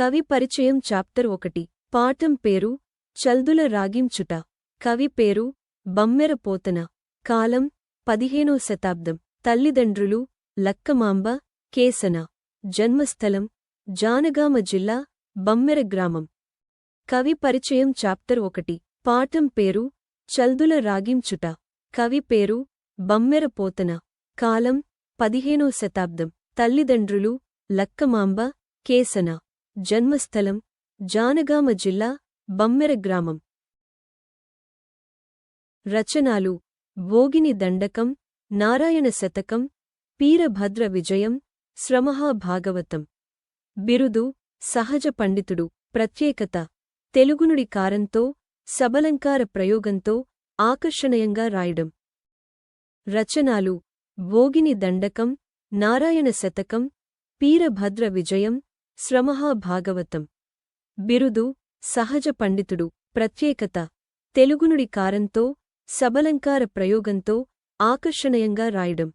కవి పరిచయం చాప్టర్ 1 పాఠం పేరు చల్దుల రాగించుట కవి పేరు బమ్మెర పోతన కాలం 15వ శతాబ్దం తల్లిదండ్రులు లక్కమాంబ కేసన జన్మస్థలం జానగామ జిల్లా బమ్మెర గ్రామం కవి పరిచయం చాప్టర్ 1 పాఠం పేరు చల్దుల రాగించుట కవి పేరు బమ్మెర పోతన కాలం 15వ శతాబ్దం తల్లిదండ్రులు లక్కమాంబ కేసన జన్మస్థలం జానగామ జిల్లా బమ్మెర గ్రామం రచనాలు భోగిని దండకం నారాయణ శతకం పీరభద్ర విజయం శ్రమహాభాగవతం బిరుదు సహజ పండితుడు ప్రత్యేకత తెలుగునుడి కారంతో సబలంకార ప్రయోగంతో ఆకర్షణీయంగా రాయడం రచనాలు భోగిని దండకం నారాయణ శతకం పీరభద్ర విజయం శ్రమహాభాగవతం బిరుదు సహజ పండితుడు ప్రత్యేకత తెలుగునుడి కారంతో సబలంకార ప్రయోగంతో ఆకర్షణీయంగా రాయడం